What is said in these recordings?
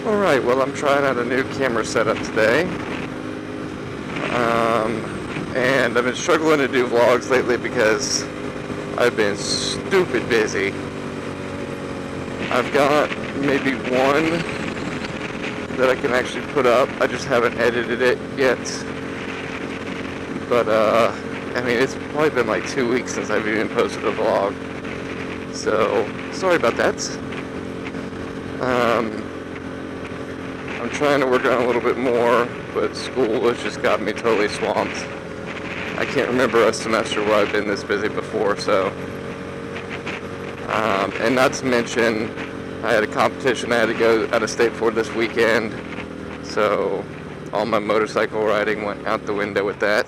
Alright, well, I'm trying out a new camera setup today. And I've been struggling to do vlogs lately because I've been stupid busy. I've got maybe one that I can actually put up. I just haven't edited it yet. But, I mean, it's probably been like 2 weeks since I've even posted a vlog. So, sorry about that. I'm trying to work on a little bit more, but school has just got me totally swamped. I can't remember a semester where I've been this busy before, so. And not to mention, I had a competition I had to go out of state for this weekend, so all my motorcycle riding went out the window with that.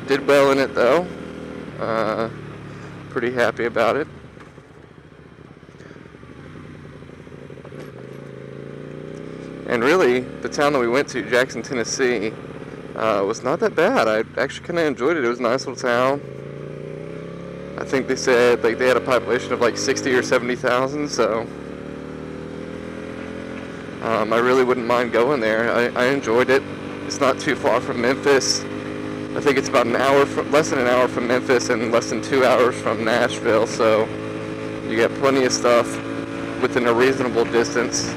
Did well in it though. Pretty happy about it. And really, the town that we went to, Jackson, Tennessee, was not that bad. I actually kind of enjoyed it. It was a nice little town. I think they said like they had a population of like 60 or 70,000, so I really wouldn't mind going there. I enjoyed it. It's not too far from Memphis. I think it's about less than an hour from Memphis and less than 2 hours from Nashville, so you get plenty of stuff within a reasonable distance.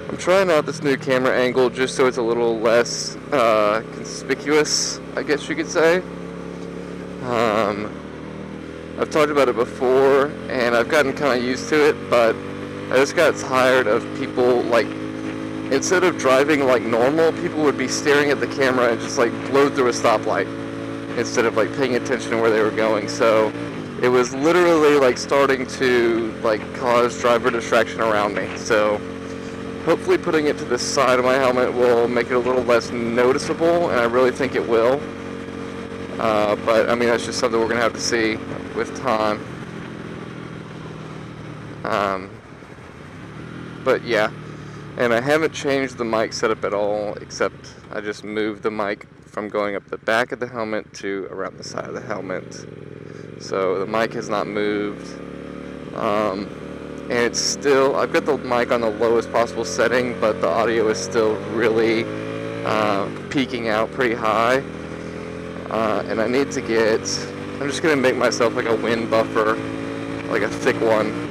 I'm trying out this new camera angle just so it's a little less conspicuous, I guess you could say. I've talked about it before, and I've gotten kind of used to it, but I just got tired of people, like, instead of driving like normal, people would be staring at the camera and just like blow through a stoplight instead of like paying attention to where they were going. So it was literally like starting to like cause driver distraction around me. So hopefully putting it to the side of my helmet will make it a little less noticeable, and I really think it will. But I mean, that's just something we're going to have to see with time. But yeah, and I haven't changed the mic setup at all, except I just moved the mic from going up the back of the helmet to around the side of the helmet. So the mic has not moved. And it's still, I've got the mic on the lowest possible setting, but the audio is still really peaking out pretty high. And I need to I'm just going to make myself like a wind buffer, like a thick one,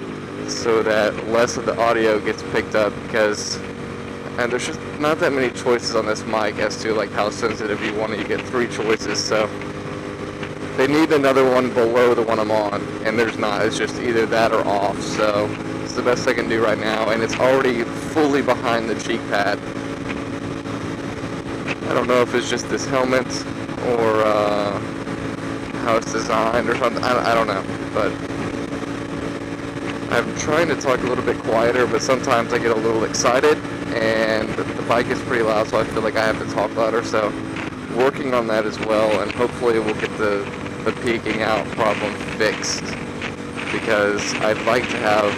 so that less of the audio gets picked up, and there's just not that many choices on this mic as to like how sensitive you want it. You get 3 choices, so they need another one below the one I'm on, and there's not. It's just either that or off, so it's the best I can do right now, and it's already fully behind the cheek pad. I don't know if it's just this helmet or how it's designed or something. I don't know, but I'm trying to talk a little bit quieter, but sometimes I get a little excited, and the bike is pretty loud, so I feel like I have to talk louder, so working on that as well, and hopefully we'll get the peaking out problem fixed, because I'd like to have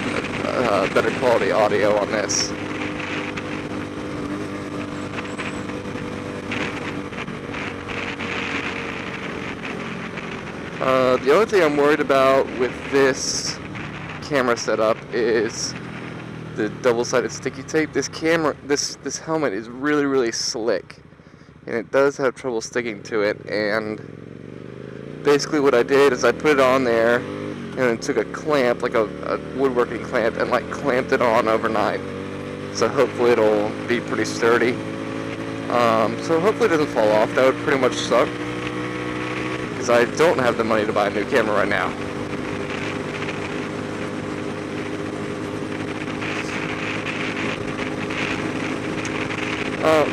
better quality audio on this. The only thing I'm worried about with this camera setup is the double-sided sticky tape. This helmet is really, really slick, and it does have trouble sticking to it. And basically what I did is I put it on there and then took a clamp, like a woodworking clamp, and like clamped it on overnight. So hopefully it'll be pretty sturdy. So hopefully it doesn't fall off. That would pretty much suck, because I don't have the money to buy a new camera right now.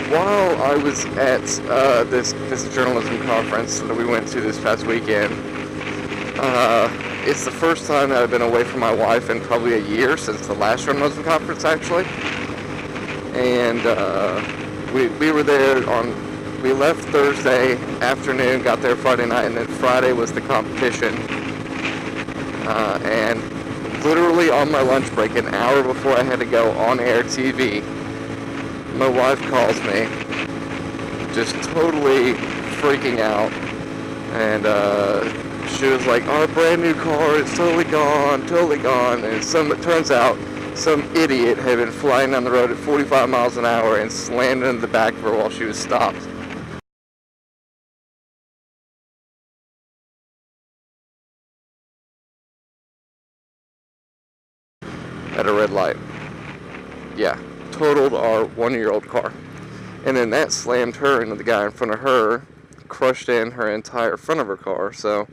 While I was at this journalism conference that we went to this past weekend, it's the first time that I've been away from my wife in probably a year, since the last journalism conference actually. And we were there we left Thursday afternoon, got there Friday night, and then Friday was the competition. And literally on my lunch break, an hour before I had to go on air TV, my wife calls me just totally freaking out. And she was like, our brand new car is totally gone. And it turns out some idiot had been flying down the road at 45 miles an hour and slammed into the back of her while she was stopped. At a red light. Yeah, totaled our 1-year-old car. And then that slammed her into the guy in front of her, crushed in her entire front of her car. So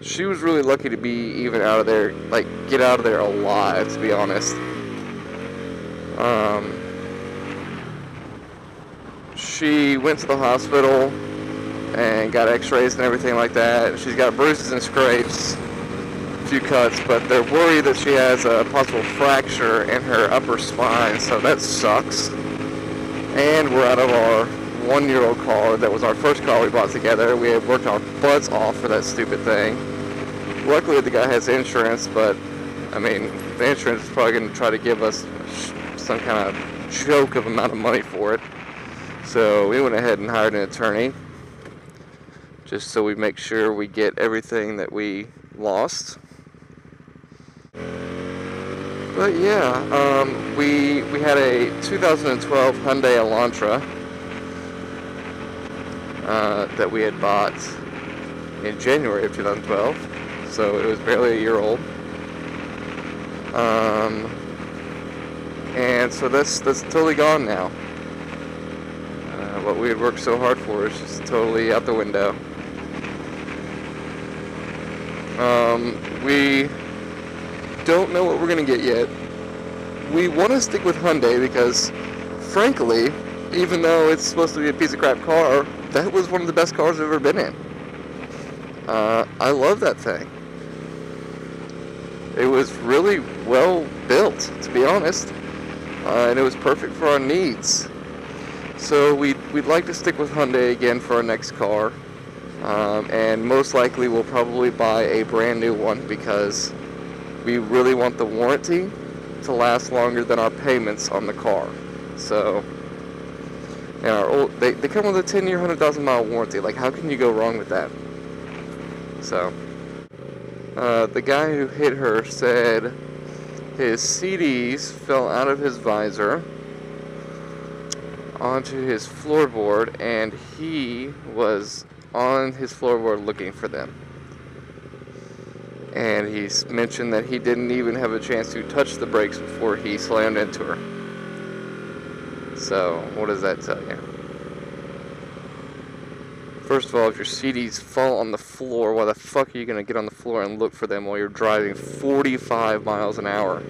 she was really lucky to be even out of there, like get out of there alive, to be honest. She went to the hospital and got x-rays and everything like that. She's got bruises and scrapes, a few cuts, but they're worried that she has a possible fracture in her upper spine, so that sucks. And we're out of our 1-year-old car. That was our first car we bought together. We had worked our butts off for that stupid thing. Luckily the guy has insurance, but I mean, the insurance is probably going to try to give us some kind of joke of amount of money for it. So we went ahead and hired an attorney, just so we make sure we get everything that we lost. But yeah, we had a 2012 Hyundai Elantra that we had bought in January of 2012, so it was barely a year old. And so that's totally gone now. What we had worked so hard for is just totally out the window. We don't know what we're going to get yet. We want to stick with Hyundai because, frankly, even though it's supposed to be a piece of crap car, that was one of the best cars I've ever been in. I love that thing. It was really well built, to be honest, and it was perfect for our needs. So we'd like to stick with Hyundai again for our next car, and most likely we'll probably buy a brand new one because we really want the warranty to last longer than our payments on the car. So, and they come with a 10-year, 100,000-mile warranty. Like, how can you go wrong with that? So, the guy who hit her said his CDs fell out of his visor onto his floorboard, and he was on his floorboard looking for them. And he mentioned that he didn't even have a chance to touch the brakes before he slammed into her. So, what does that tell you? First of all, if your CDs fall on the floor, why the fuck are you going to get on the floor and look for them while you're driving 45 miles an hour?